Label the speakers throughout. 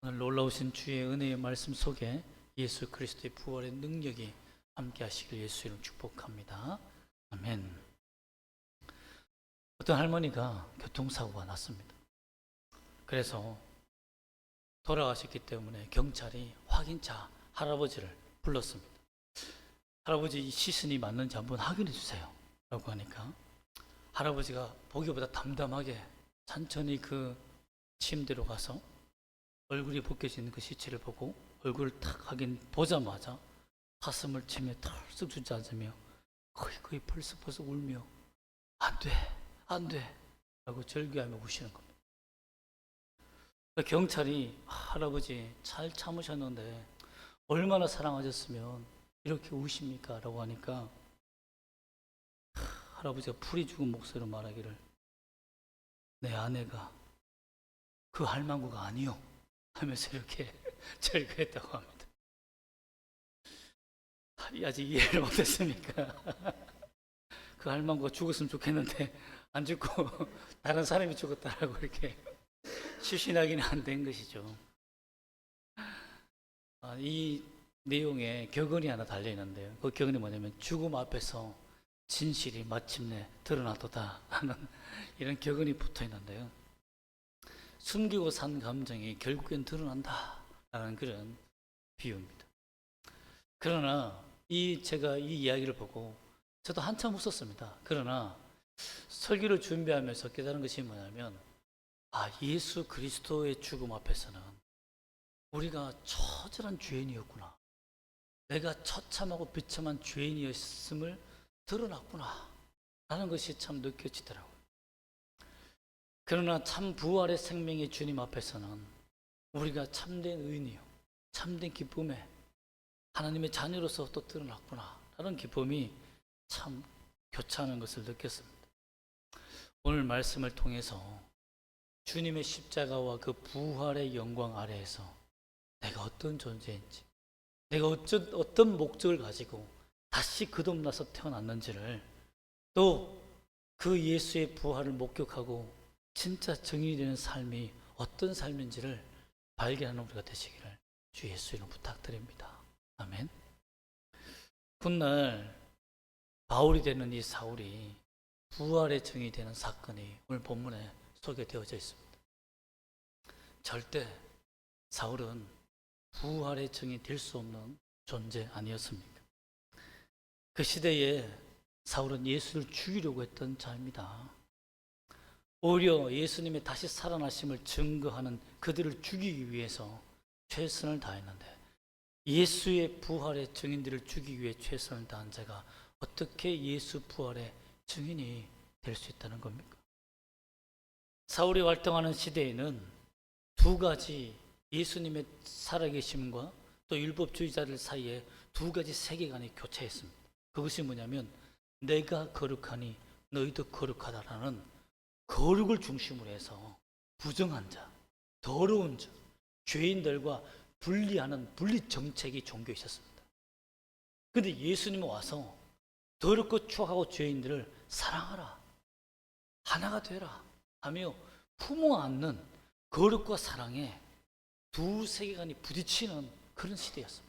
Speaker 1: 오늘 놀라우신 주의 은혜의 말씀 속에 예수 그리스도의 부활의 능력이 함께 하시길 예수 이름 축복합니다. 아멘. 어떤 할머니가 교통사고가 났습니다. 그래서 돌아가셨기 때문에 경찰이 확인차 할아버지를 불렀습니다. 할아버지 이 시신이 맞는지 한번 확인해 주세요 라고 하니까 할아버지가 보기보다 담담하게 천천히 그 침대로 가서 얼굴이 벗겨져 있는 그 시체를 보고 얼굴을 탁 확인 보자마자 가슴을 치며 털썩 주저앉으며 거의 펄썩펄썩 울며 안 돼 라고 절규하며 우시는 겁니다. 경찰이 할아버지 잘 참으셨는데 얼마나 사랑하셨으면 이렇게 우십니까? 라고 하니까 할아버지가 풀이 죽은 목소리로 말하기를 내 아내가 그 할망구가 아니요 하면서 이렇게 절규했다고 합니다. 아직 이해를 못했습니까? 그 할망구가 죽었으면 좋겠는데 안 죽고 다른 사람이 죽었다라고 이렇게 시신하기는 안 된 것이죠. 이 내용에 격언이 하나 달려있는데요. 그 격언이 뭐냐면 죽음 앞에서 진실이 마침내 드러나도다 하는 이런 격언이 붙어있는데요. 숨기고 산 감정이 결국엔 드러난다 라는 그런 비유입니다. 그러나 제가 이 이야기를 보고 저도 한참 웃었습니다. 그러나 설교를 준비하면서 깨달은 것이 뭐냐면 예수 그리스도의 죽음 앞에서는 우리가 처절한 죄인이었구나. 내가 처참하고 비참한 죄인이었음을 드러났구나 라는 것이 참 느껴지더라고요. 그러나 참 부활의 생명의 주님 앞에서는 우리가 참된 의인이요 참된 기쁨에 하나님의 자녀로서 또 드러났구나 라는 기쁨이 참 교차하는 것을 느꼈습니다. 오늘 말씀을 통해서 주님의 십자가와 그 부활의 영광 아래에서 내가 어떤 존재인지, 내가 어떤 목적을 가지고 다시 거듭나서 태어났는지를, 또 그 예수의 부활을 목격하고 진짜 정인이 되는 삶이 어떤 삶인지를 발견하는 우리가 되시기를 주 예수 이름 부탁드립니다. 아멘. 훗날 바울이 되는 이 사울이 부활의 증이 되는 사건이 오늘 본문에 소개되어져 있습니다. 절대 사울은 부활의 증이 될 수 없는 존재 아니었습니까? 그 시대에 사울은 예수를 죽이려고 했던 자입니다. 오히려 예수님의 다시 살아나심을 증거하는 그들을 죽이기 위해서 최선을 다했는데, 예수의 부활의 증인들을 죽이기 위해 최선을 다한 자가 어떻게 예수 부활의 증인이 될 수 있다는 겁니까? 사울이 활동하는 시대에는 두 가지 예수님의 살아계심과 또 율법주의자들 사이에 두 가지 세계관이 교차했습니다. 그것이 뭐냐면 내가 거룩하니 너희도 거룩하다라는 거룩을 중심으로 해서 부정한 자, 더러운 자, 죄인들과 분리하는 분리 정책이 종교에 있었습니다. 그런데 예수님이 와서 더럽고 추악하고 죄인들을 사랑하라, 하나가 되라 하며 품어 안는 거룩과 사랑에 두 세계관이 부딪히는 그런 시대였습니다.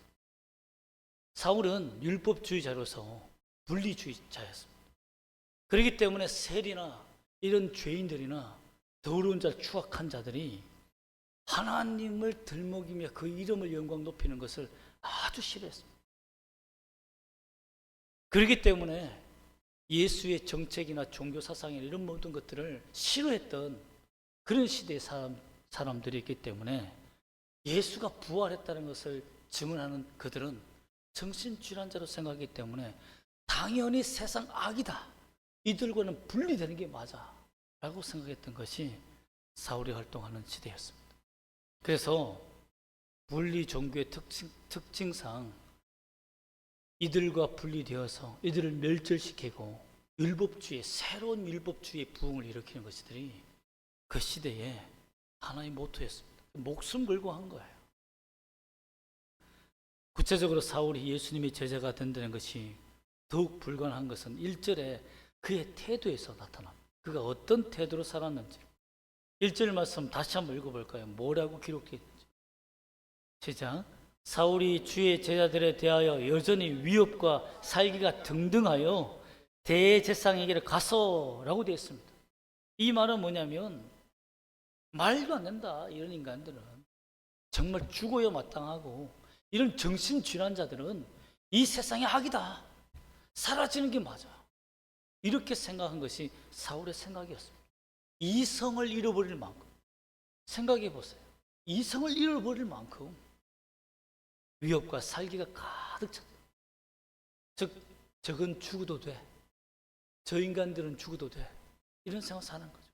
Speaker 1: 사울은 율법주의자로서 분리주의자였습니다. 그렇기 때문에 세리나 이런 죄인들이나 더러운 자, 추악한 자들이 하나님을 들먹이며 그 이름을 영광 높이는 것을 아주 싫어했습니다. 그렇기 때문에 예수의 정책이나 종교 사상이나 이런 모든 것들을 싫어했던 그런 시대의 사람들이 있기 때문에 예수가 부활했다는 것을 증언하는 그들은 정신질환자로 생각하기 때문에 당연히 세상 악이다, 이들과는 분리되는 게 맞아 라고 생각했던 것이 사울이 활동하는 시대였습니다. 그래서 분리 종교의 특징상 이들과 분리되어서 이들을 멸절시키고 새로운 율법주의의 부흥을 일으키는 것들이 그 시대에 하나의 모토였습니다. 목숨 걸고 한 거예요. 구체적으로 사울이 예수님의 제자가 된다는 것이 더욱 불가능한 것은 1절에 그의 태도에서 나타납니다. 그가 어떤 태도로 살았는지 1절 말씀 다시 한번 읽어볼까요? 뭐라고 기록되어 있는지. 시작. 사울이 주의 제자들에 대하여 여전히 위협과 살기가 등등하여 대제사장에게 가서라고 되어 있습니다. 이 말은 뭐냐면 말도 안 된다. 이런 인간들은 정말 죽어야 마땅하고 이런 정신질환자들은 이 세상의 악이다. 사라지는 게 맞아. 이렇게 생각한 것이 사울의 생각이었습니다. 이성을 잃어버릴 만큼 생각해 보세요. 이성을 잃어버릴 만큼 위협과 살기가 가득 찼다. 즉 저건 죽어도 돼. 저 인간들은 죽어도 돼. 이런 생각 사는 거죠.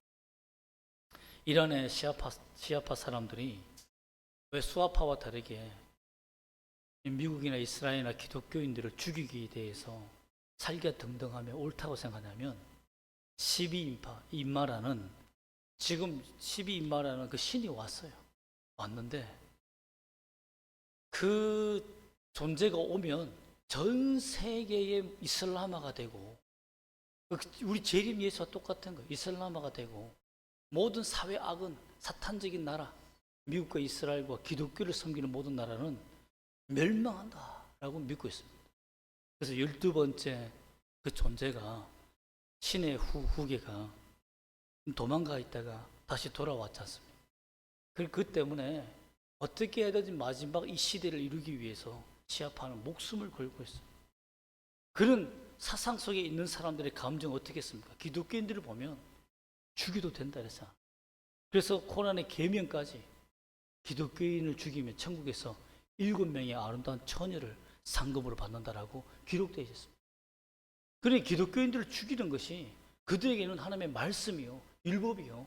Speaker 1: 이란의 시아파 사람들이 왜 수아파와 다르게 미국이나 이스라엘이나 기독교인들을 죽이기에 대해서 살기가 등등하며 옳다고 생각하냐면 12인마라는 지금 12인마라는 그 신이 왔는데 그 존재가 오면 전 세계의 이슬람화가 되고 우리 재림 예수와 똑같은 거예요. 이슬람화가 되고 모든 사회 악은 사탄적인 나라 미국과 이스라엘과 기독교를 섬기는 모든 나라는 멸망한다라고 믿고 있습니다. 그래서 12번째 그 존재가 신의 후계가 도망가 있다가 다시 돌아왔지 않습니까? 그 때문에 어떻게 해야지 마지막 이 시대를 이루기 위해서 시아파는 목숨을 걸고 있어요. 그런 사상 속에 있는 사람들의 감정은 어떻게 했습니까? 기독교인들을 보면 죽여도 된다 그랬어요. 그래서 코란의 계명까지 기독교인을 죽이면 천국에서 7명의 아름다운 처녀를 상급으로 받는다라고 기록되어 있습니다. 그러니 기독교인들을 죽이는 것이 그들에게는 하나님의 말씀이요, 율법이요.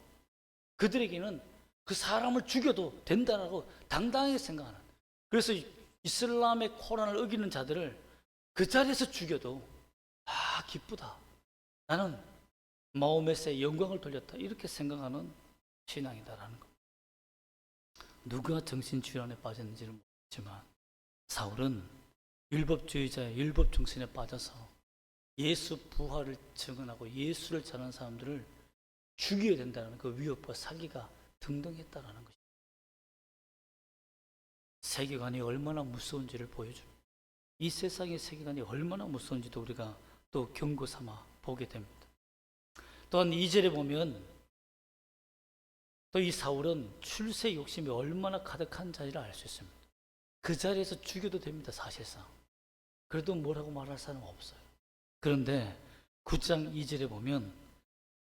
Speaker 1: 그들에게는 그 사람을 죽여도 된다라고 당당하게 생각하는. 그래서 이슬람의 코란을 어기는 자들을 그 자리에서 죽여도 기쁘다. 나는 마호메스의 영광을 돌렸다. 이렇게 생각하는 신앙이다라는 것. 누가 정신질환에 빠졌는지는 모르지만 사울은 율법주의자의 율법 정신에 빠져서 예수 부활을 증언하고 예수를 전하는 사람들을 죽여야 된다는 그 위협과 사기가 등등했다라는 것입니다. 세계관이 얼마나 무서운지를 보여줍니다. 이 세상의 세계관이 얼마나 무서운지도 우리가 또 경고 삼아 보게 됩니다. 또한 2절에 보면 또 이 사울은 출세 욕심이 얼마나 가득한 자리를 알 수 있습니다. 그 자리에서 죽여도 됩니다. 사실상. 그래도 뭐라고 말할 사람 없어요. 그런데 9장 2절에 보면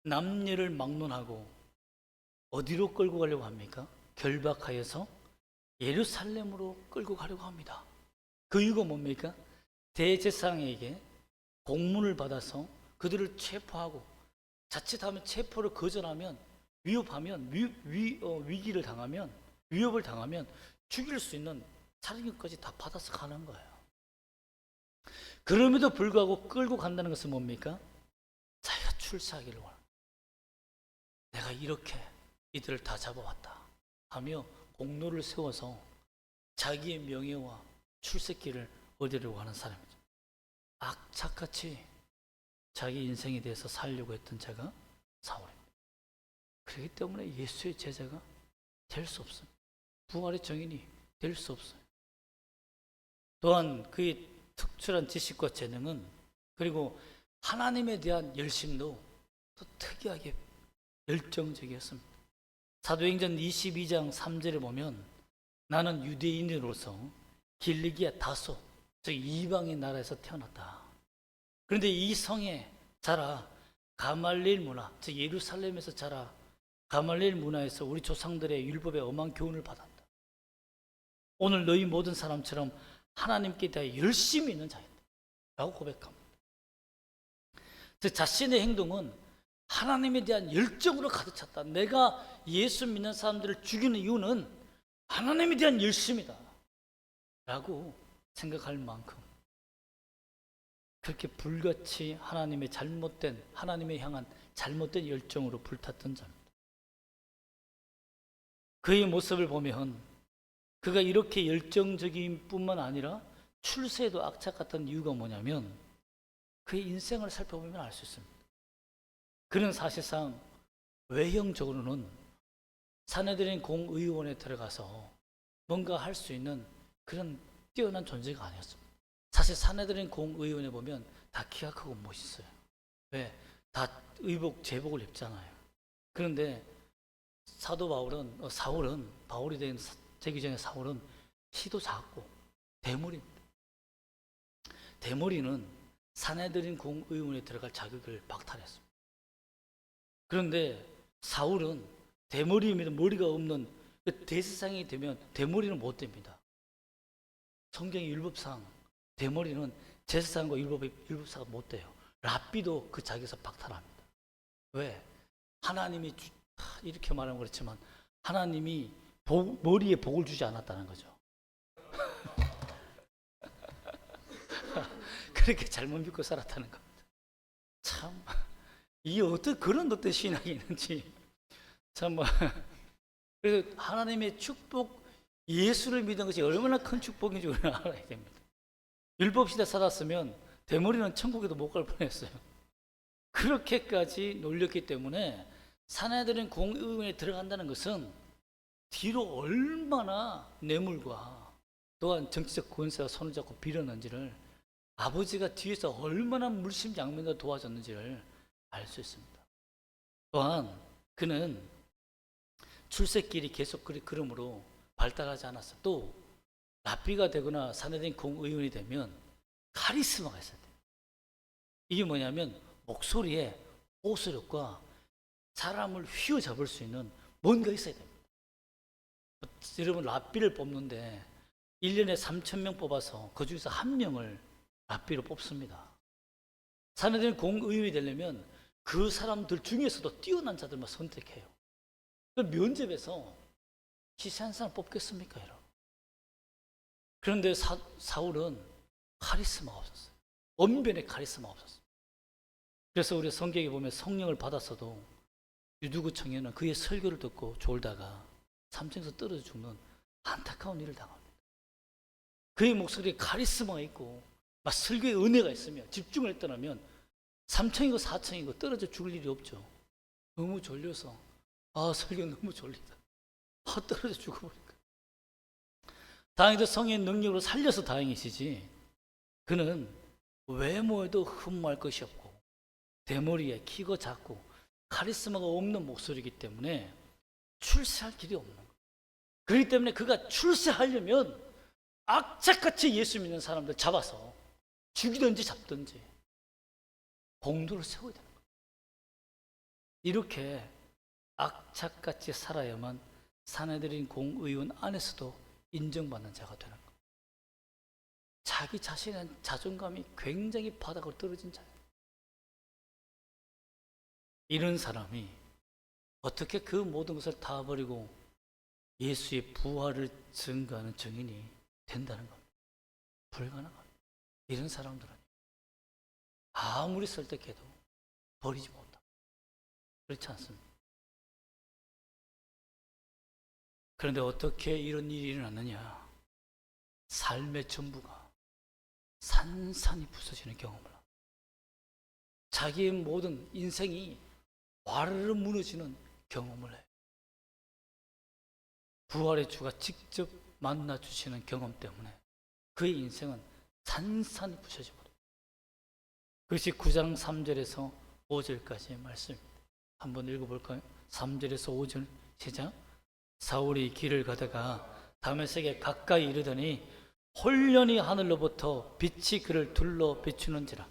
Speaker 1: 남녀를 막론하고 어디로 끌고 가려고 합니까? 결박하여서 예루살렘으로 끌고 가려고 합니다. 그 이유가 뭡니까? 대제사장에게 공문을 받아서 그들을 체포하고 자칫하면 체포를 거절하면 위협하면 위기를 당하면 위협을 당하면 죽일 수 있는 살인까지 다 받아서 가는 거예요. 그럼에도 불구하고 끌고 간다는 것은 뭡니까? 자기가 출세하기를 원합니다. 내가 이렇게 이들을 다 잡아왔다 하며 공로를 세워서 자기의 명예와 출세길을 얻으려고 하는 사람이죠. 악착같이 자기 인생에 대해서 살려고 했던 자가 사울입니다. 그렇기 때문에 예수의 제자가 될 수 없습니다. 부활의 정인이 될 수 없어요. 또한 그의 특출한 지식과 재능은 그리고 하나님에 대한 열심도 또 특이하게 열정적이었습니다. 사도행전 22장 3절에 보면 나는 유대인으로서 길리기아 다소 즉 이방인 나라에서 태어났다. 그런데 이 성에 자라 가말리엘 문화 즉 예루살렘에서 자라 가말리엘 문화에서 우리 조상들의 율법의 엄한 교훈을 받았다. 오늘 너희 모든 사람처럼 하나님께 대해 열심히 있는 자이다 라고 고백합니다. 즉 자신의 행동은 하나님에 대한 열정으로 가득 찼다. 내가 예수 믿는 사람들을 죽이는 이유는 하나님에 대한 열심이다 라고 생각할 만큼 그렇게 불같이 하나님에 향한 잘못된 열정으로 불탔던 자입니다. 그의 모습을 보면 그가 이렇게 열정적인 뿐만 아니라 출세에도 악착같은 이유가 뭐냐면 그의 인생을 살펴보면 알 수 있습니다. 그는 사실상 외형적으로는 사내들인 공의원에 들어가서 뭔가 할 수 있는 그런 뛰어난 존재가 아니었습니다. 사실 사내들인 공의원에 보면 다 키가 크고 멋있어요. 왜? 다 의복, 제복을 입잖아요. 그런데 사도 사울은 바울이 되기 전에 사울은 키도 작고 대머리입니다. 대머리는 사내들인 공의원에 들어갈 자격을 박탈했습니다. 그런데 사울은 대머리면 머리가 없는 대세상이 되면 대머리는 못 됩니다. 성경의 율법상 대머리는 제사상과 율법사가 못 돼요. 랍비도 그 자기에서 박탈합니다. 왜? 하나님이 이렇게 말하면 그렇지만 하나님이 머리에 복을 주지 않았다는 거죠. 그렇게 잘못 믿고 살았다는 겁니다. 참 이게 어떻게 그런 어떤 신학이 있는지 참 그래서 하나님의 축복, 예수를 믿는 것이 얼마나 큰 축복인지 우리는 알아야 됩니다. 율법시대 살았으면 대머리는 천국에도 못 갈 뻔했어요. 그렇게까지 놀렸기 때문에 사내들은 공의원에 들어간다는 것은 뒤로 얼마나 뇌물과 또한 정치적 권세와 손을 잡고 빌었는지를, 아버지가 뒤에서 얼마나 물심양면으로 도와줬는지를 알 수 있습니다. 또한 그는 출세길이 계속 그러므로 발달하지 않았어. 또 랍비가 되거나 사내된 공의원이 되면 카리스마가 있어야 돼요. 이게 뭐냐면 목소리에 호소력과 사람을 휘어잡을 수 있는 뭔가 있어야 됩니다. 여러분 랍비를 뽑는데 1년에 3,000명 뽑아서 그 중에서 한 명을 랍비로 뽑습니다. 사내된 공의원이 되려면 그 사람들 중에서도 뛰어난 자들만 선택해요. 그 면접에서 시세한 사람 뽑겠습니까, 여러분? 그런데 사울은 카리스마가 없었어요. 언변의 카리스마가 없었어요. 그래서 우리 성경에 보면 성령을 받았어도 유두구 청년은 그의 설교를 듣고 졸다가 3층에서 떨어져 죽는 안타까운 일을 당합니다. 그의 목소리에 카리스마가 있고 막 설교에 은혜가 있으면 집중을 떠나면 3층이고 4층이고 떨어져 죽을 일이 없죠. 너무 졸려서 설교 너무 졸리다. 떨어져 죽어버릴까. 다행히도 성의 능력으로 살려서 다행이시지, 그는 외모에도 흠모할 것이 없고 대머리에 키가 작고 카리스마가 없는 목소리이기 때문에 출세할 길이 없는 거예요. 그렇기 때문에 그가 출세하려면 악착같이 예수 믿는 사람들 잡아서 죽이든지 잡든지 공도를 세워야 되는 거예요. 이렇게 악착같이 살아야만 사내들인 공의원 안에서도 인정받는 자가 되는 거예요. 자기 자신의 자존감이 굉장히 바닥으로 떨어진 자예요. 이런 사람이 어떻게 그 모든 것을 다 버리고 예수의 부활을 증거하는 증인이 된다는 겁니다. 불가능합니다. 이런 사람들은 아무리 설득해도 버리지 못합니다. 그렇지 않습니다. 그런데 어떻게 이런 일이 일어났느냐? 삶의 전부가 산산이 부서지는 경험을 합니다. 자기의 모든 인생이 와르르 무너지는 경험을 해요. 부활의 주가 직접 만나 주시는 경험 때문에 그의 인생은 산산이 부서져 버려요. 그것이 9장 3절에서 5절까지의 말씀입니다. 한번 읽어볼까요? 3절에서 5절 시작. 사울이 길을 가다가 다메섹에 가까이 이르더니 홀련히 하늘로부터 빛이 그를 둘러 비추는지라.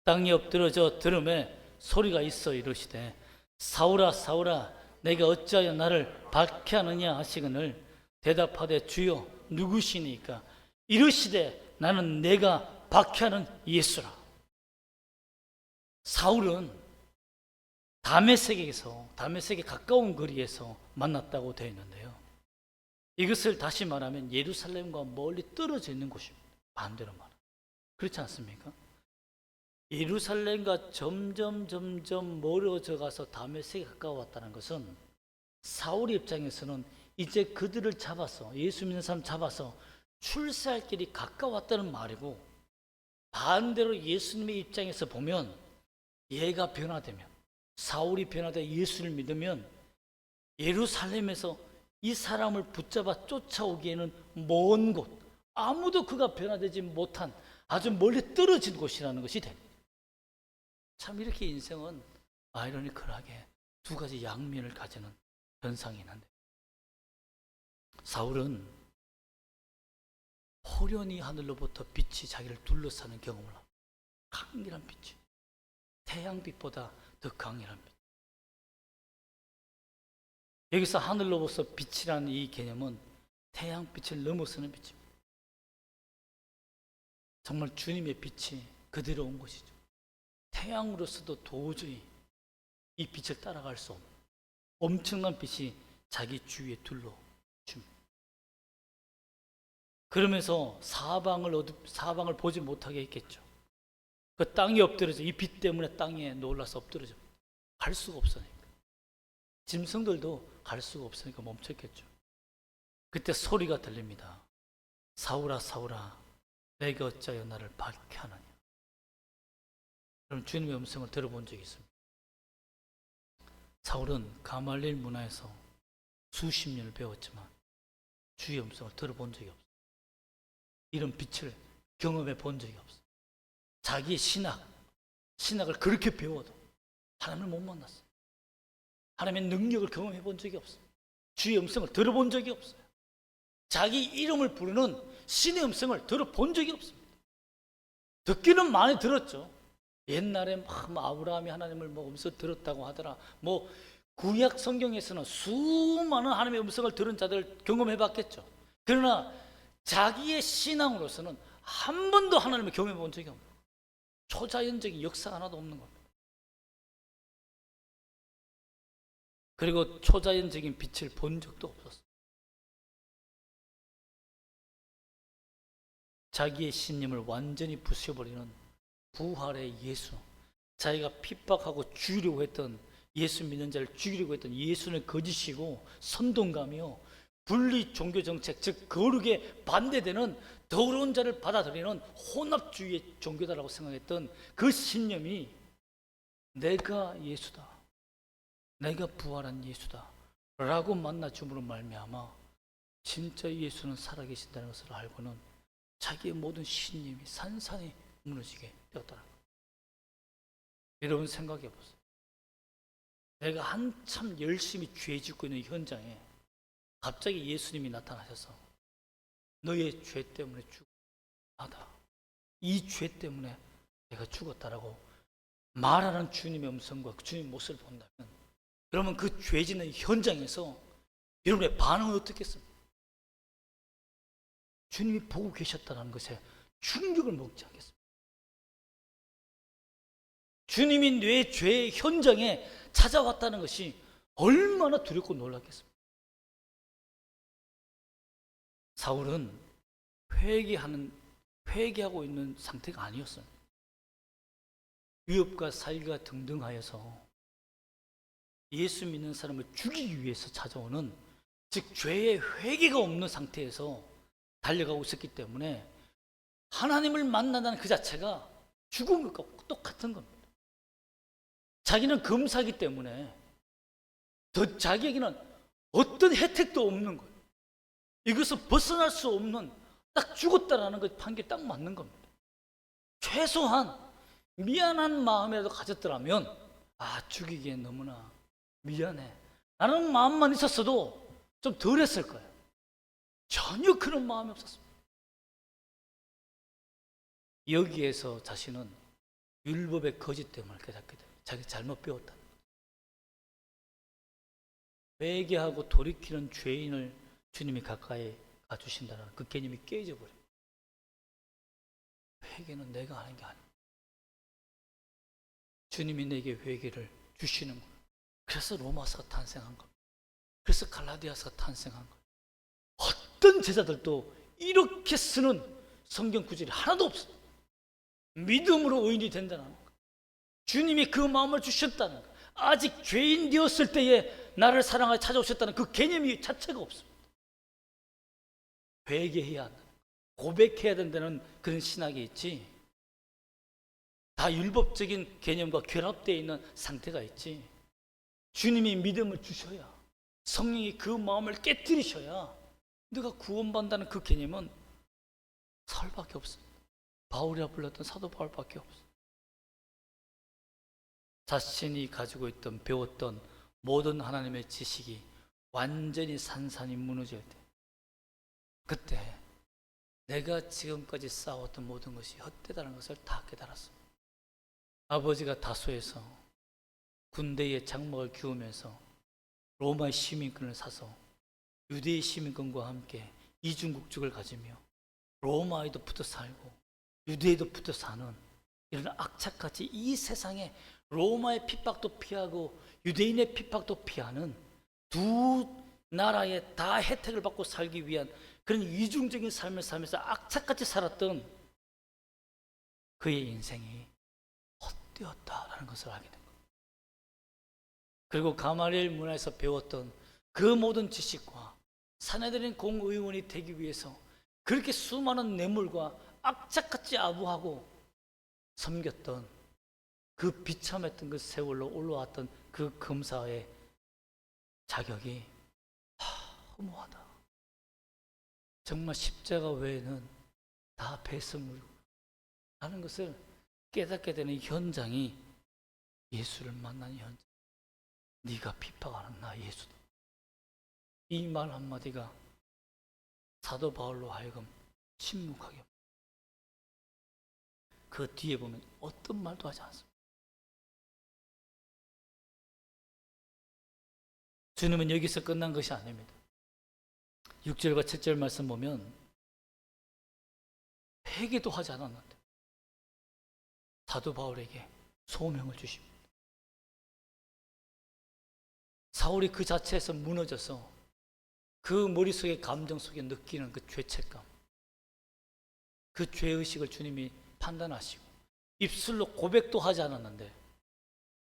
Speaker 1: 땅이 엎드러져 들음에 소리가 있어 이르시되 사울아 사울아 내가 어찌하여 나를 박해하느냐 하시거늘 대답하되 주여 누구시니까? 이르시되 나는 내가 박해하는 예수라. 사울은 다메섹에 가까운 거리에서 만났다고 되어 있는데요, 이것을 다시 말하면 예루살렘과 멀리 떨어져 있는 곳입니다. 반대로 말하면 그렇지 않습니까? 예루살렘과 점점 멀어져 가서 다메섹에 가까웠다는 것은 사울의 입장에서는 이제 그들을 잡아서, 예수 믿는 사람 잡아서 출세할 길이 가까웠다는 말이고, 반대로 예수님의 입장에서 보면 얘가 변화되면, 사울이 변화되어 예수를 믿으면 예루살렘에서 이 사람을 붙잡아 쫓아오기에는 먼 곳, 아무도 그가 변화되지 못한 아주 멀리 떨어진 곳이라는 것이 됩니다. 참 이렇게 인생은 아이러니컬하게 두 가지 양면을 가지는 현상이 있는데, 사울은 호련히 하늘로부터 빛이 자기를 둘러싸는 경험을 합니다. 강렬한 빛이, 태양빛보다 더 강렬한 빛. 여기서 하늘로부터 빛이라는 이 개념은 태양빛을 넘어서는 빛입니다. 정말 주님의 빛이 그대로 온 것이죠. 태양으로서도 도저히 이 빛을 따라갈 수 없는 엄청난 빛이 자기 주위에 둘러줍니다. 그러면서 사방을 보지 못하게 했겠죠. 그 땅이 엎드려져, 이 빛 때문에 땅에 놀라서 엎드려져 갈 수가 없으니까. 짐승들도 갈 수가 없으니까 멈췄겠죠. 그때 소리가 들립니다. 사울아 사울아, 내가 어찌하여 나를 박해 하느냐. 그럼 주님의 음성을 들어본 적이 있습니다. 사울은 가말리엘 문화에서 수십 년을 배웠지만 주의 음성을 들어본 적이 없어요. 이런 빛을 경험해 본 적이 없어요. 자기의 신학을 그렇게 배워도 하나님을 못 만났어요. 하나님의 능력을 경험해 본 적이 없어요. 주의 음성을 들어본 적이 없어요. 자기 이름을 부르는 신의 음성을 들어본 적이 없습니다. 듣기는 많이 들었죠. 옛날에 막 아브라함이 하나님을 음성 들었다고 하더라. 구약 성경에서는 수많은 하나님의 음성을 들은 자들 경험해 봤겠죠. 그러나 자기의 신앙으로서는 한 번도 하나님을 경험해 본 적이 없는, 초자연적인 역사 하나도 없는 겁니다. 그리고 초자연적인 빛을 본 적도 없었어요. 자기의 신념을 완전히 부숴버리는 부활의 예수, 자기가 핍박하고 죽이려고 했던, 예수 믿는 자를 죽이려고 했던 예수는 거짓이고 선동가며 분리 종교 정책, 즉 거룩에 반대되는 더러운 자를 받아들이는 혼합주의의 종교다라고 생각했던 그 신념이 내가 예수다, 내가 부활한 예수다 라고 만나 줌으로 말미암아 진짜 예수는 살아계신다는 것을 알고는 자기의 모든 신념이 산산이 무너지게 되었다는 거예요. 여러분 생각해 보세요. 내가 한참 열심히 죄 짓고 있는 현장에 갑자기 예수님이 나타나셔서 너의 죄 때문에 죽었다, 이 죄 때문에 내가 죽었다라고 말하는 주님의 음성과 주님의 모습을 본다면, 그러면 그 죄 짓는 현장에서 여러분의 반응은 어떻겠습니까? 주님이 보고 계셨다는 것에 충격을 먹지 않겠습니까? 주님이 내 죄의 현장에 찾아왔다는 것이 얼마나 두렵고 놀랐겠습니까? 사울은 회개하고 있는 상태가 아니었어요. 위협과 살기가 등등하여서 예수 믿는 사람을 죽이기 위해서 찾아오는, 즉 죄의 회개가 없는 상태에서 달려가고 있었기 때문에 하나님을 만난다는 그 자체가 죽은 것과 똑같은 겁니다. 자기는 검사기 때문에 자기에게는 어떤 혜택도 없는 거예요. 이것을 벗어날 수 없는, 딱 죽었다라는 것 판결이 딱 맞는 겁니다. 최소한 미안한 마음이라도 가졌더라면, 죽이기엔 너무나 미안해 라는 마음만 있었어도 좀 덜 했을 거예요. 전혀 그런 마음이 없었습니다. 여기에서 자신은 율법의 거짓됨을 깨닫게 됩니다. 자기 잘못 배웠다. 회개하고 돌이키는 죄인을 주님이 가까이 가주신다는 그 개념이 깨져버려요. 회개는 내가 하는 게 아닙니다. 주님이 내게 회개를 주시는 거예요. 그래서 로마서가 탄생한 겁니다. 그래서 갈라디아서가 탄생한 거예요. 어떤 제자들도 이렇게 쓰는 성경 구절이 하나도 없어요. 믿음으로 의인이 된다는 거, 주님이 그 마음을 주셨다는 거, 아직 죄인 되었을 때에 나를 사랑하여 찾아오셨다는 그 개념이 자체가 없습니다. 회개해야 한다, 고백해야 된다는 그런 신학이 있지, 다 율법적인 개념과 결합되어 있는 상태가 있지, 주님이 믿음을 주셔야 성령이 그 마음을 깨뜨리셔야 네가 구원받는다는 그 개념은 사울밖에 없어. 바울이라 불렀던 사도 바울밖에 없어. 자신이 가지고 있던 배웠던 모든 하나님의 지식이 완전히 산산이 무너질 때, 그때 내가 지금까지 쌓아왔던 모든 것이 헛되다는 것을 다 깨달았습니다. 아버지가 다소에서 군대의 장막을 키우면서 로마의 시민권을 사서 유대의 시민권과 함께 이중국적을 가지며 로마에도 붙어 살고 유대에도 붙어 사는 이런 악착같이 이 세상에 로마의 핍박도 피하고 유대인의 핍박도 피하는 두 나라에 다 혜택을 받고 살기 위한 그런 이중적인 삶을 살면서 악착같이 살았던 그의 인생이 헛되었다라는 것을 알게 된 거예요. 그리고 가말리엘 문화에서 배웠던 그 모든 지식과 사내들인 공의원이 되기 위해서 그렇게 수많은 뇌물과 악착같이 아부하고 섬겼던 그 비참했던 그 세월로 올라왔던 그 검사의 자격이 허무하다. 정말 십자가 외에는 다 배설물이고 하는 것을 깨닫게 되는 현장이 예수를 만난 현장. 네가 핍박하는 나 예수다. 이 말 한마디가 사도 바울로 하여금 침묵하게. 그 뒤에 보면 어떤 말도 하지 않습니다. 주님은 여기서 끝난 것이 아닙니다. 6절과 7절 말씀 보면 회개도 하지 않았는데 사도 바울에게 소명을 주십니다. 사울이 그 자체에서 무너져서 그 머릿속에 감정 속에 느끼는 그 죄책감, 그 죄의식을 주님이 판단하시고 입술로 고백도 하지 않았는데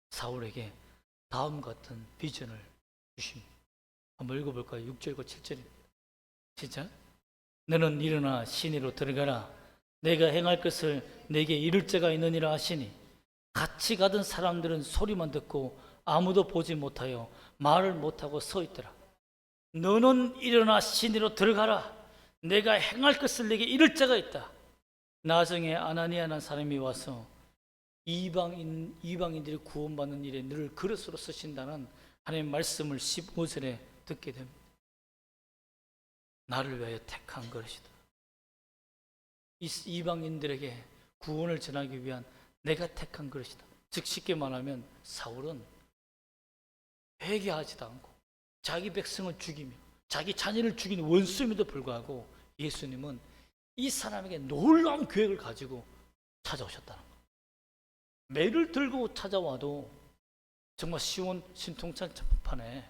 Speaker 1: 사울에게 다음 같은 비전을 주십니다. 한번 읽어볼까요? 6절과 7절입니다. 시작. 너는 일어나 시내로 들어가라. 내가 행할 것을 내게 이를 자가 있느니라 하시니 같이 가던 사람들은 소리만 듣고 아무도 보지 못하여 말을 못하고 서 있더라. 너는 일어나 시내로 들어가라. 내가 행할 것을 내게 이를 자가 있다. 나중에 아나니아라는 사람이 와서 이방인들이 구원받는 일에 너를 그릇으로 쓰신다는 하나님의 말씀을 15절에 듣게 됩니다. 나를 위하여 택한 것이다. 이방인들에게 구원을 전하기 위한 내가 택한 것이다. 즉 쉽게 말하면 사울은 회개하지도 않고 자기 백성을 죽이며 자기 자녀를 죽이는 원수임에도 불구하고 예수님은 이 사람에게 놀라운 계획을 가지고 찾아오셨다는 거예요. 매를 들고 찾아와도 정말 쉬운 신통찬 첫판에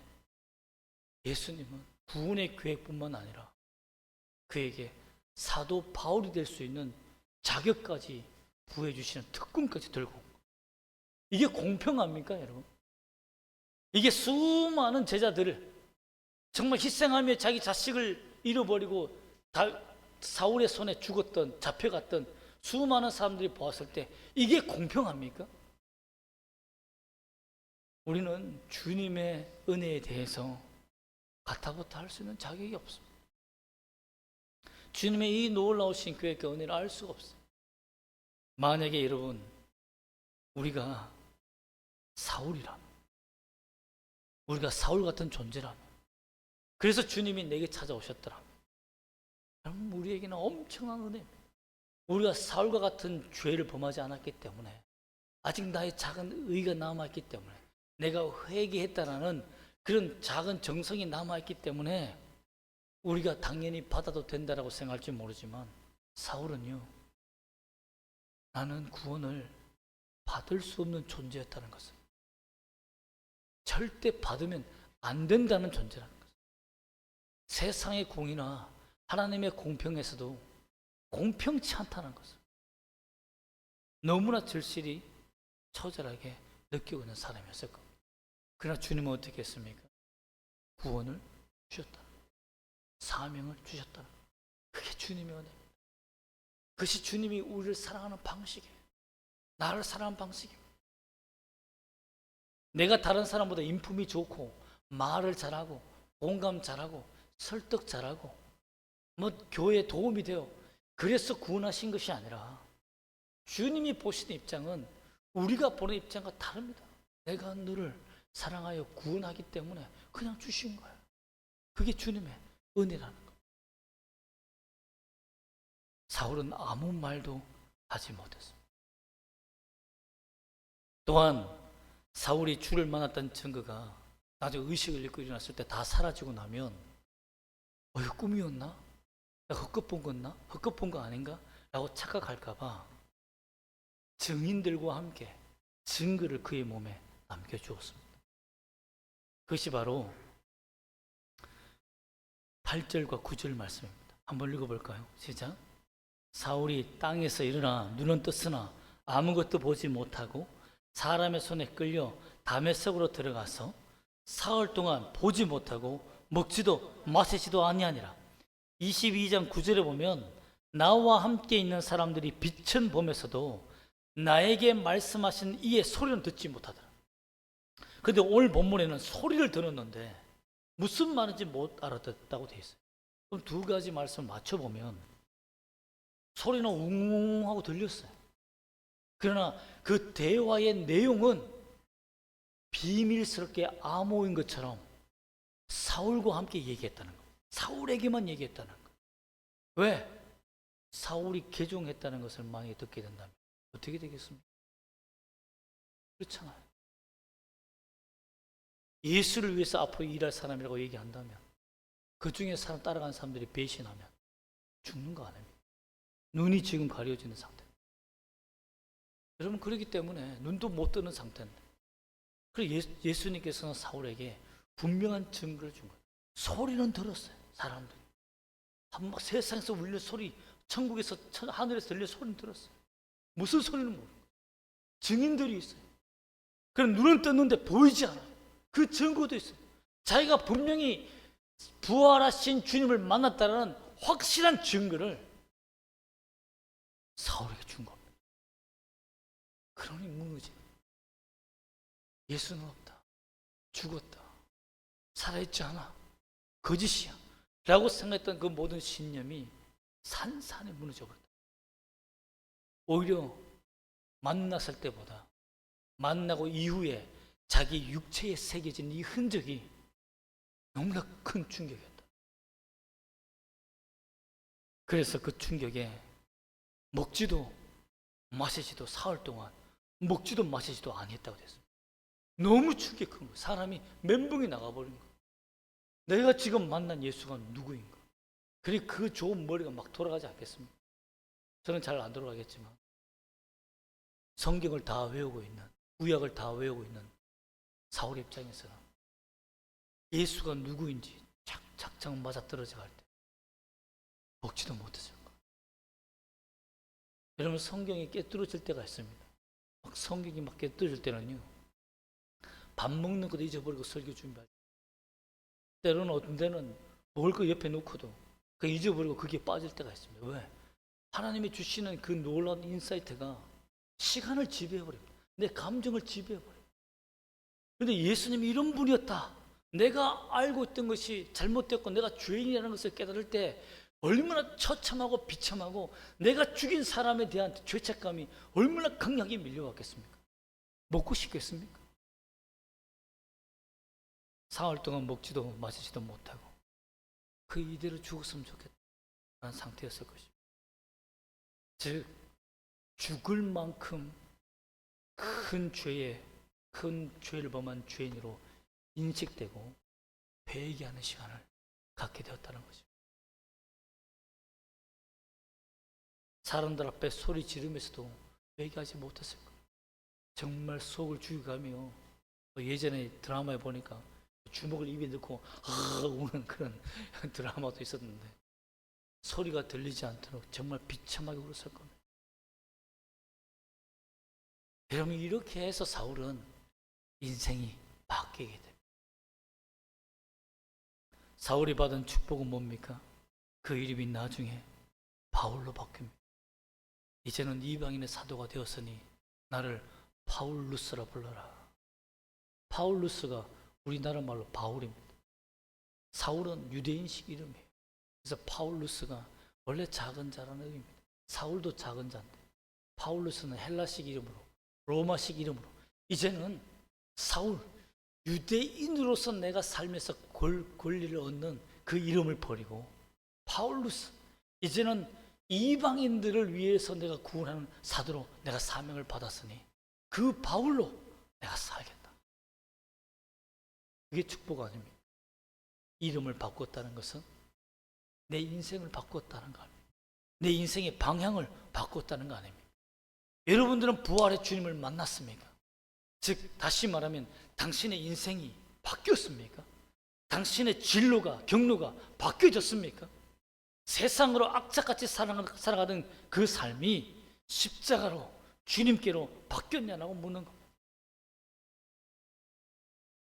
Speaker 1: 예수님은 구원의 계획뿐만 아니라 그에게 사도 바울이 될 수 있는 자격까지 부여해 주시는 특권까지 들고 온 거예요. 이게 공평합니까, 여러분? 이게 수많은 제자들을 정말 희생하며 자기 자식을 잃어버리고 사울의 손에 죽었던, 잡혀갔던 수많은 사람들이 보았을 때 이게 공평합니까? 우리는 주님의 은혜에 대해서 가타부타 할 수 있는 자격이 없습니다. 주님의 이 놀라우신 계획과 은혜를 알 수가 없어요. 만약에 여러분 우리가 사울이라면, 우리가 사울 같은 존재라면, 그래서 주님이 내게 찾아오셨더라면 그럼 우리에게는 엄청난 은혜입니다. 우리가 사울과 같은 죄를 범하지 않았기 때문에, 아직 나의 작은 의가 남아있기 때문에, 내가 회개했다라는 그런 작은 정성이 남아있기 때문에 우리가 당연히 받아도 된다라고 생각할지 모르지만 사울은요, 나는 구원을 받을 수 없는 존재였다는 것을, 절대 받으면 안 된다는 존재라는 것을, 세상의 공의나 하나님의 공평에서도 공평치 않다는 것을 너무나 절실히 처절하게 느끼고 있는 사람이었을 겁니다. 그러나 주님은 어떻게 했습니까? 구원을 주셨다. 사명을 주셨다. 그게 주님의 은혜입니다. 그것이 주님이 우리를 사랑하는 방식이에요. 나를 사랑하는 방식이에요. 내가 다른 사람보다 인품이 좋고 말을 잘하고 공감 잘하고 설득 잘하고 뭐 교회에 도움이 돼요. 그래서 구원하신 것이 아니라 주님이 보시는 입장은 우리가 보는 입장과 다릅니다. 내가 너를 사랑하여 구원하기 때문에 그냥 주신 거예요. 그게 주님의 은혜라는 거예요. 사울은 아무 말도 하지 못했습니다. 또한 사울이 주를 만났다는 증거가 나중에 의식을 잃고 일어났을 때 다 사라지고 나면 이거 꿈이었나? 내가 헛것 본 건가? 헛것 본 거 아닌가? 라고 착각할까 봐 증인들과 함께 증거를 그의 몸에 남겨주었습니다. 그것이 바로 8절과 9절 말씀입니다. 한번 읽어볼까요? 시작. 사울이 땅에서 일어나 눈은 떴으나 아무것도 보지 못하고 사람의 손에 끌려 다메섹으로 들어가서 사흘 동안 보지 못하고 먹지도 마시지도 아니하니라. 22장 9절에 보면 나와 함께 있는 사람들이 빛은 보면서도 나에게 말씀하신 이의 소리는 듣지 못하더라. 그런데 오늘 본문에는 소리를 들었는데 무슨 말인지 못 알아듣다고 되어 있어요. 그럼 두 가지 말씀을 맞춰보면 소리는 웅웅 하고 들렸어요. 그러나 그 대화의 내용은 비밀스럽게 암호인 것처럼 사울과 함께 얘기했다는 거예요. 사울에게만 얘기했다는 거예요. 왜? 사울이 개종했다는 것을 만약에 듣게 된다면 어떻게 되겠습니까? 그렇잖아요. 예수를 위해서 앞으로 일할 사람이라고 얘기한다면 그 중에 사람 따라가는 사람들이 배신하면 죽는 거 아닙니까? 눈이 지금 가려지는 상태. 여러분 그렇기 때문에 눈도 못 뜨는 상태인데 그래서 예수님께서는 사울에게 분명한 증거를 준 거예요. 소리는 들었어요. 사람들이 막 세상에서 울려 소리, 천국에서 하늘에서 들려 소리는 들었어요. 무슨 소리는 모르고 증인들이 있어요. 그럼 눈은 떴는데 보이지 않아요. 그 증거도 있어요. 자기가 분명히 부활하신 주님을 만났다는 확실한 증거를 사울에게 준 겁니다. 그러니 무너지. 예수는 없다. 죽었다. 살아있지 않아. 거짓이야. 라고 생각했던 그 모든 신념이 산산에 무너져 버렸다. 오히려 만났을 때보다 만나고 이후에 자기 육체에 새겨진 이 흔적이 너무나 큰 충격이었다. 그래서 그 충격에 먹지도 마시지도 사흘 동안 먹지도 마시지도 아니했다고 됐습니다. 너무 충격이 큰 거예요. 사람이 멘붕이 나가버린 거예요. 내가 지금 만난 예수가 누구인가? 그리고 그 좋은 머리가 막 돌아가지 않겠습니까? 저는 잘 안 돌아가겠지만 성경을 다 외우고 있는, 구약을 다 외우고 있는 사울 입장에서는 예수가 누구인지 착착착 맞아떨어져 갈 때 먹지도 못했을 거예요. 여러분 성경이 깨뚫어질 때가 있습니다. 막 성경이 막 깨뚫어질 때는요, 밥 먹는 것도 잊어버리고 설교 준비할 때, 때로는 어떤 데는 먹을 거 옆에 놓고도 그 잊어버리고 그게 빠질 때가 있습니다. 왜? 하나님이 주시는 그 놀라운 인사이트가 시간을 지배해버립니다. 내 감정을 지배해버려요. 그런데 예수님이 이런 분이었다. 내가 알고 있던 것이 잘못됐고 내가 죄인이라는 것을 깨달을 때 얼마나 처참하고 비참하고 내가 죽인 사람에 대한 죄책감이 얼마나 강하게 밀려왔겠습니까? 먹고 싶겠습니까? 사흘 동안 먹지도 마시지도 못하고 그 이대로 죽었으면 좋겠다는 상태였을 것입니다. 즉 죽을 만큼 큰 죄를 범한 죄인으로 인식되고 회개하는 시간을 갖게 되었다는 것입니다. 사람들 앞에 소리 지르면서도 회개하지 못했을 거예요. 정말 속을 죽여가며 예전에 드라마에 보니까 주먹을 입에 넣고 우는 그런 드라마도 있었는데 소리가 들리지 않도록 정말 비참하게 울었을 겁니다. 여러분 이렇게 해서 사울은 인생이 바뀌게 됩니다. 사울이 받은 축복은 뭡니까? 그 이름이 나중에 바울로 바뀝니다. 이제는 이방인의 사도가 되었으니 나를 파울루스라 불러라. 파울루스가 우리나라 말로 바울입니다. 사울은 유대인식 이름이에요. 그래서 파울루스가 원래 작은 자라는 의미입니다. 사울도 작은 자인데 파울루스는 헬라식 이름으로, 로마식 이름으로, 이제는 사울, 유대인으로서 내가 살면서 권리를 얻는 그 이름을 버리고 파울루스, 이제는 이방인들을 위해서 내가 구원하는 사도로 내가 사명을 받았으니 그 바울로 내가 살겠다. 그게 축복 아닙니까? 이름을 바꿨다는 것은 내 인생을 바꿨다는 거 아닙니까? 내 인생의 방향을 바꿨다는 거 아닙니까? 여러분들은 부활의 주님을 만났습니까? 즉 다시 말하면 당신의 인생이 바뀌었습니까? 당신의 진로가, 경로가 바뀌어졌습니까? 세상으로 악착같이 살아가던 그 삶이 십자가로 주님께로 바뀌었냐고 묻는 겁니다.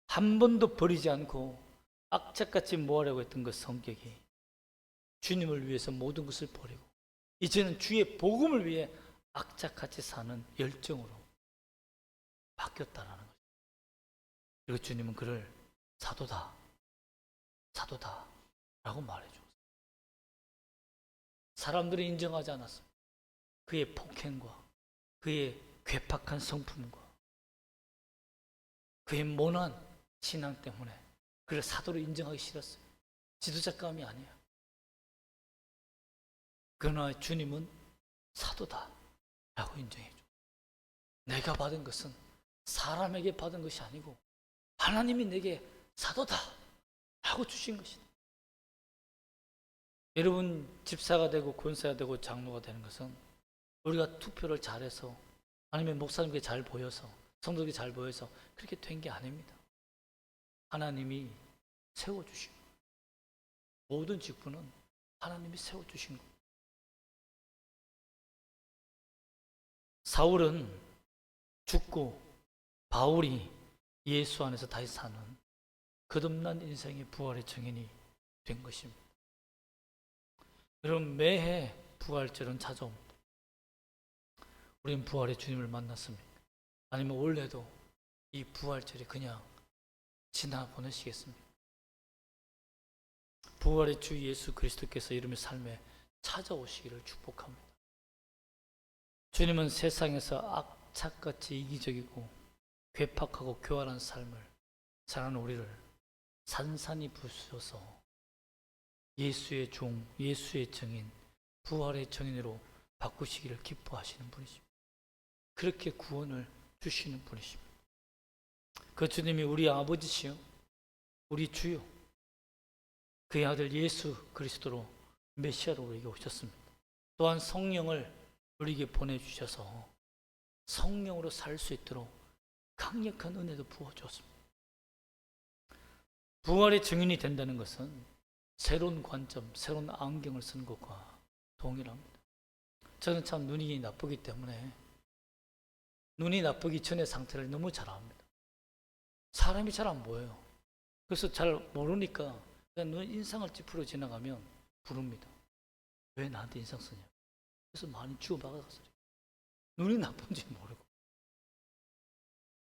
Speaker 1: 한 번도 버리지 않고 악착같이 모하려고 했던 그 성격이 주님을 위해서 모든 것을 버리고 이제는 주의 복음을 위해 악착같이 사는 열정으로 바뀌었다라는 거죠. 그리고 주님은 그를 사도다, 사도다 라고 말해주었어요. 사람들이 인정하지 않았습니다. 그의 폭행과 그의 괴팍한 성품과 그의 모난 신앙 때문에 그를 사도로 인정하기 싫었어요. 지도자감이 아니야. 그러나 주님은 사도다 라고 인정해 줘. 내가 받은 것은 사람에게 받은 것이 아니고 하나님이 내게 사도다 라고 주신 것이다. 여러분, 집사가 되고 권사가 되고 장로가 되는 것은 우리가 투표를 잘해서 아니면 목사님께 잘 보여서 성도에게 잘 보여서 그렇게 된 게 아닙니다. 하나님이 세워주신 것. 모든 직분은 하나님이 세워주신 것. 사울은 죽고 바울이 예수 안에서 다시 사는 거듭난 인생의 부활의 증인이 된 것입니다. 여러분, 매해 부활절은 찾아옵니다. 우리는 부활의 주님을 만났습니까? 아니면 올해도 이 부활절이 그냥 지나 보내시겠습니까? 부활의 주 예수 그리스도께서 이름의 삶에 찾아오시기를 축복합니다. 주님은 세상에서 악착같이 이기적이고 괴팍하고 교활한 삶을 사는 우리를 산산히 부수셔서 예수의 종, 예수의 증인, 부활의 증인으로 바꾸시기를 기뻐하시는 분이십니다. 그렇게 구원을 주시는 분이십니다. 그 주님이 우리 아버지시요 우리 주요 그의 아들 예수 그리스도로 메시아로 우리에게 오셨습니다. 또한 성령을 우리에게 보내주셔서 성령으로 살 수 있도록 강력한 은혜도 부어주었습니다. 부활의 증인이 된다는 것은 새로운 관점, 새로운 안경을 쓰는 것과 동일합니다. 저는 참 눈이 나쁘기 때문에 눈이 나쁘기 전의 상태를 너무 잘 압니다. 사람이 잘 안 보여요. 그래서 잘 모르니까 그냥 눈 인상을 찌푸려 지나가면 부릅니다. 왜 나한테 인상 쓰냐. 그래서 많이 주워박아갔어요. 눈이 나쁜지 모르고.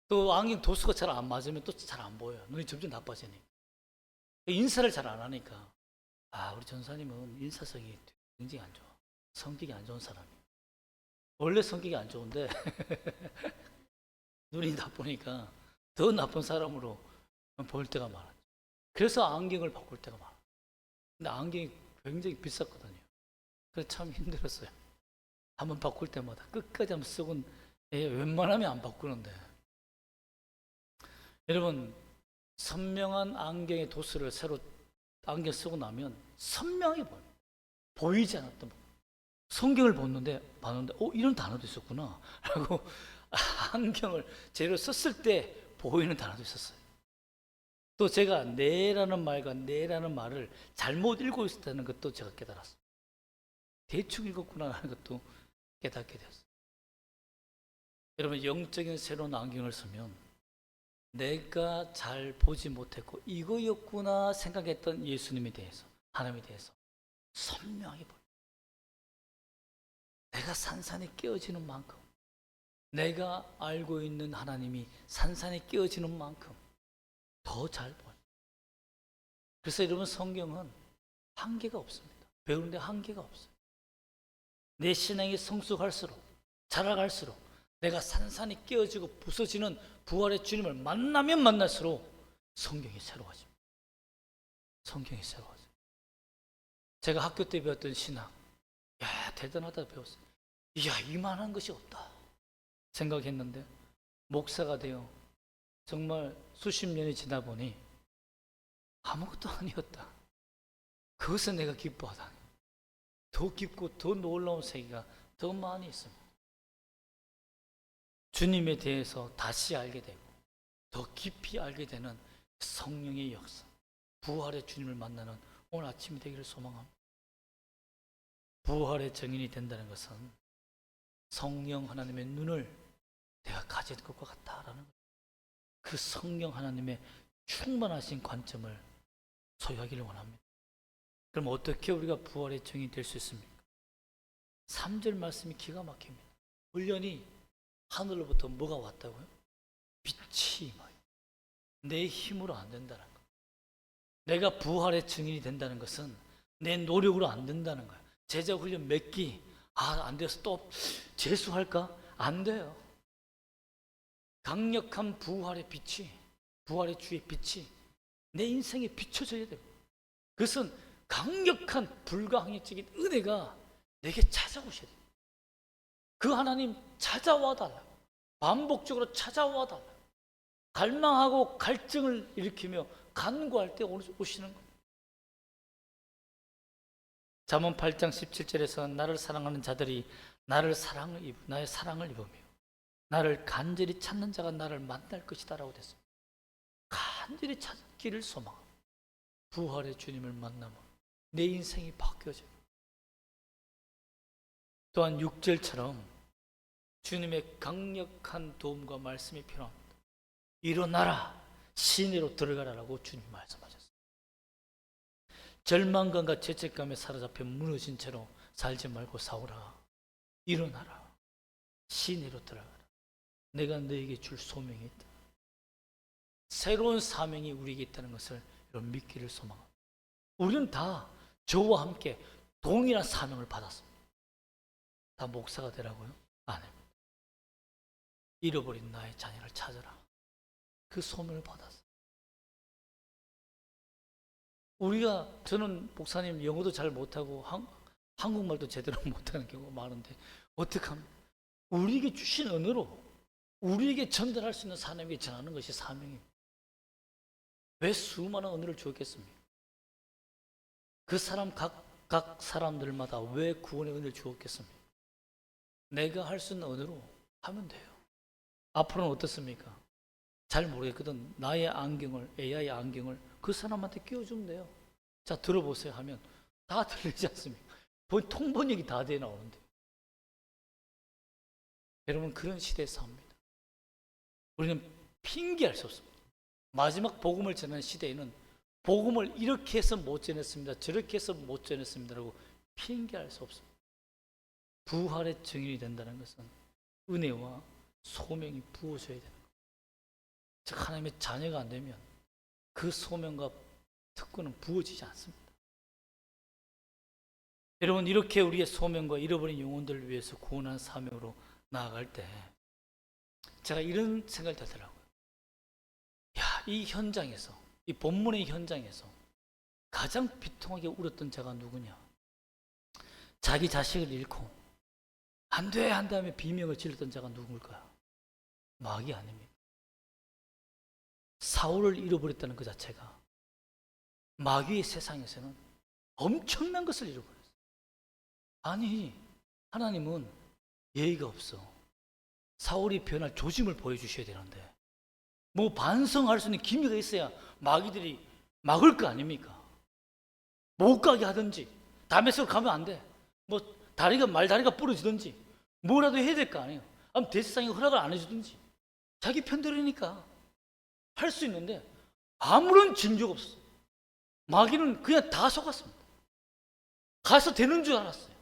Speaker 1: 또 안경 도수가 잘 안 맞으면 또 잘 안 보여요. 눈이 점점 나빠지니까. 인사를 잘 안 하니까 우리 전사님은 인사성이 굉장히 안 좋아. 성격이 안 좋은 사람이에요. 원래 성격이 안 좋은데 눈이 나쁘니까 더 나쁜 사람으로 보일 때가 많아요. 그래서 안경을 바꿀 때가 많아요. 근데 안경이 굉장히 비쌌거든요. 그래서 참 힘들었어요. 한번 바꿀 때마다 끝까지 한번 쓰고 웬만하면 안 바꾸는데 여러분, 선명한 안경의 도수를 새로 안경 쓰고 나면 선명하게 보여요. 보이지 않았던 성경을 봤는데 이런 단어도 있었구나 라고 안경을 제대로 썼을 때 보이는 단어도 있었어요. 또 제가 네라는 말과 네라는 말을 잘못 읽고 있었다는 것도 제가 깨달았어요. 대충 읽었구나 하는 것도 깨닫게 되었어요. 여러분, 영적인 새로운 안경을 쓰면 내가 잘 보지 못했고 이거였구나 생각했던 예수님에 대해서, 하나님에 대해서 선명하게 보여요. 내가 산산이 깨어지는 만큼, 내가 알고 있는 하나님이 산산이 깨어지는 만큼 더 잘 보여요. 그래서 여러분, 성경은 한계가 없습니다. 배우는데 한계가 없어요. 내 신앙이 성숙할수록, 자라갈수록 내가 산산이 깨어지고 부서지는 부활의 주님을 만나면 만날수록 성경이 새로워집니다. 성경이 새로워져요. 제가 학교 때 배웠던 신학, 야, 대단하다 배웠어요. 이야, 이만한 것이 없다 생각했는데 목사가 되어 정말 수십 년이 지나 보니 아무것도 아니었다. 그것을 내가 기뻐하다니. 더 깊고 더 놀라운 세계가 더 많이 있습니다. 주님에 대해서 다시 알게 되고 더 깊이 알게 되는 성령의 역사, 부활의 주님을 만나는 오늘 아침이 되기를 소망합니다. 부활의 증인이 된다는 것은 성령 하나님의 눈을 내가 가진 것과 같다라는 거예요. 그 성령 하나님의 충만하신 관점을 소유하기를 원합니다. 그럼 어떻게 우리가 부활의 증인이 될 수 있습니까? 3절 말씀이 기가 막힙니다. 훈련이 하늘로부터 뭐가 왔다고요? 빛이 임하여. 내 힘으로 안 된다는 거. 내가 부활의 증인이 된다는 것은 내 노력으로 안 된다는 거예요. 제자 훈련 몇 기, 안 돼서 또 재수할까? 안 돼요. 강력한 부활의 빛이, 부활의 주의 빛이 내 인생에 비춰져야 돼요. 그것은 강력한 불가항력적인 은혜가 내게 찾아오셔야 돼요. 그 하나님 찾아와 달라. 반복적으로 찾아와 달라. 갈망하고 갈증을 일으키며 간구할 때 오시는 거예요. 잠언 8장 17절에서 나를 사랑하는 자들이 나의 사랑을 입으며 나를 간절히 찾는 자가 나를 만날 것이다 라고 됐습니다. 간절히 찾기를 소망합니다. 부활의 주님을 만나면 내 인생이 바뀌어져요. 또한 6절처럼 주님의 강력한 도움과 말씀이 필요합니다. 일어나라, 시내로 들어가라라고 주님 말씀하셨습니다. 절망감과 죄책감에 사로잡혀 무너진 채로 살지 말고 싸우라. 일어나라, 시내로 들어가라. 내가 너에게 줄 소명이 있다. 새로운 사명이 우리에게 있다는 것을 여러분 믿기를 소망합니다. 우리는 다 저와 함께 동일한 사명을 받았습니다. 다 목사가 되라고요? 아닙니다. 잃어버린 나의 자녀를 찾아라. 그 소명을 받았어요. 저는 목사님 영어도 잘 못하고 한국말도 제대로 못하는 경우가 많은데 어떡합니까? 우리에게 주신 언어로 우리에게 전달할 수 있는 사람에게 전하는 것이 사명입니다. 왜 수많은 언어를 주었겠습니까? 그 사람 각 사람들마다 왜 구원의 은혜를 주었겠습니까? 내가 할 수 있는 언어로 하면 돼요. 앞으로는 어떻습니까? 잘 모르겠거든. 나의 안경을, AI 안경을 그 사람한테 끼워주면 돼요. 자, 들어보세요 하면 다 들리지 않습니까? 통번역이 다 돼 나오는데. 여러분, 그런 시대에 삽니다. 우리는 핑계할 수 없습니다. 마지막 복음을 전하는 시대에는 복음을 이렇게 해서 못 전했습니다. 저렇게 해서 못 전했습니다라고 핑계할 수 없습니다. 부활의 증인이 된다는 것은 은혜와 소명이 부어져야 되는 거예요. 즉 하나님의 자녀가 안 되면 그 소명과 특권은 부어지지 않습니다. 여러분, 이렇게 우리의 소명과 잃어버린 영혼들을 위해서 구원한 사명으로 나아갈 때 제가 이런 생각이 들더라고요. 이 현장에서, 이 본문의 현장에서 가장 비통하게 울었던 자가 누구냐? 자기 자식을 잃고 안 돼 한 다음에 비명을 질렀던 자가 누굴까요? 마귀 아닙니까? 사울을 잃어버렸다는 그 자체가 마귀의 세상에서는 엄청난 것을 잃어버렸어요. 아니, 하나님은 예의가 없어. 사울이 변할 조짐을 보여주셔야 되는데 뭐 반성할 수 있는 기미가 있어야 마귀들이 막을 거 아닙니까? 못 가게 하든지 다메섹으로 가면 안 돼. 뭐 말다리가 부러지든지 뭐라도 해야 될 거 아니에요. 아니면 대세상이 허락을 안 해주든지 자기 편들으니까 할 수 있는데 아무런 징조가 없어. 마귀는 그냥 다 속았습니다. 가서 되는 줄 알았어요.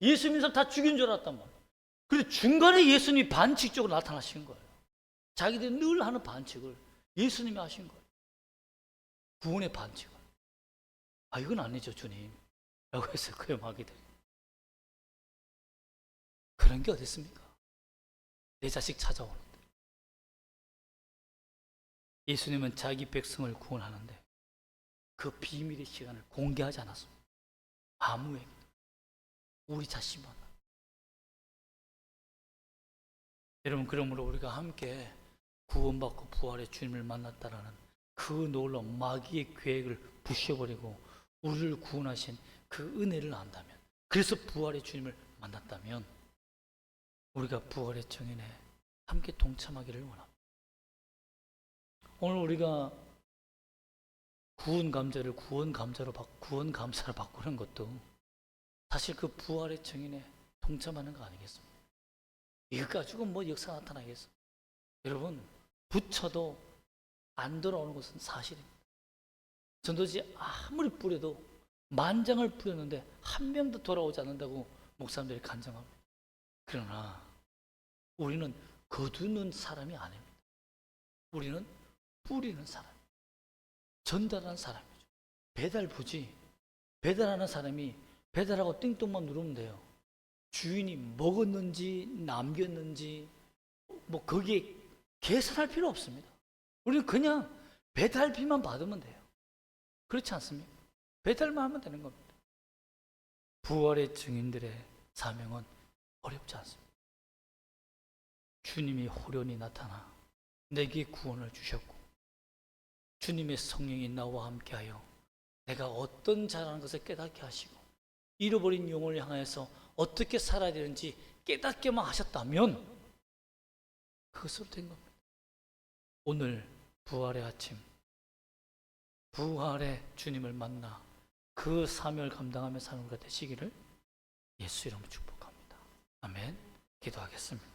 Speaker 1: 예수 믿는 사람 다 죽인 줄 알았단 말이에요. 그런데 중간에 예수님이 반칙적으로 나타나신 거예요. 자기들이 늘 하는 반칙을 예수님이 하신 거예요. 구원의 반칙을. 이건 아니죠, 주님. 라고 해서 그의 마귀들이. 그런 게 어디 있습니까? 내 자식 찾아오는데. 예수님은 자기 백성을 구원하는데 그 비밀의 시간을 공개하지 않았습니다. 아무에게. 우리 자신만. 여러분, 그러므로 우리가 함께 구원받고 부활의 주님을 만났다라는 그 놀라운 마귀의 계획을 부셔버리고 우리를 구원하신 그 은혜를 안다면, 그래서 부활의 주님을 만났다면 우리가 부활의 정인에 함께 동참하기를 원합니다. 오늘 우리가 구원 감사를 구원 감사로 바꾸는 것도 사실 그 부활의 정인에 동참하는 거 아니겠습니까? 이거 가지고 뭐 역사 나타나겠어? 여러분, 부처도 안 돌아오는 것은 사실입니다. 전도지 아무리 뿌려도 만장을 뿌렸는데 한 명도 돌아오지 않는다고 목사님들이 간증합니다. 그러나 우리는 거두는 사람이 아닙니다. 우리는 뿌리는 사람, 전달하는 사람이죠. 배달부지. 배달하는 사람이 배달하고 띵동만 누르면 돼요. 주인이 먹었는지 남겼는지 뭐 거기에 계산할 필요 없습니다. 우리는 그냥 배달비만 받으면 돼요. 그렇지 않습니까? 배달만 하면 되는 겁니다. 부활의 증인들의 사명은 어렵지 않습니다. 주님이 호련히 나타나 내게 구원을 주셨고 주님의 성령이 나와 함께하여 내가 어떤 자라는 것을 깨닫게 하시고 잃어버린 영혼을 향해서 어떻게 살아야 되는지 깨닫게만 하셨다면 그것으로 된 겁니다. 오늘 부활의 아침, 부활의 주님을 만나 그 사명을 감당하며 사는 우리가 되시기를 예수 이름으로 축복합니다. 아멘. 기도하겠습니다.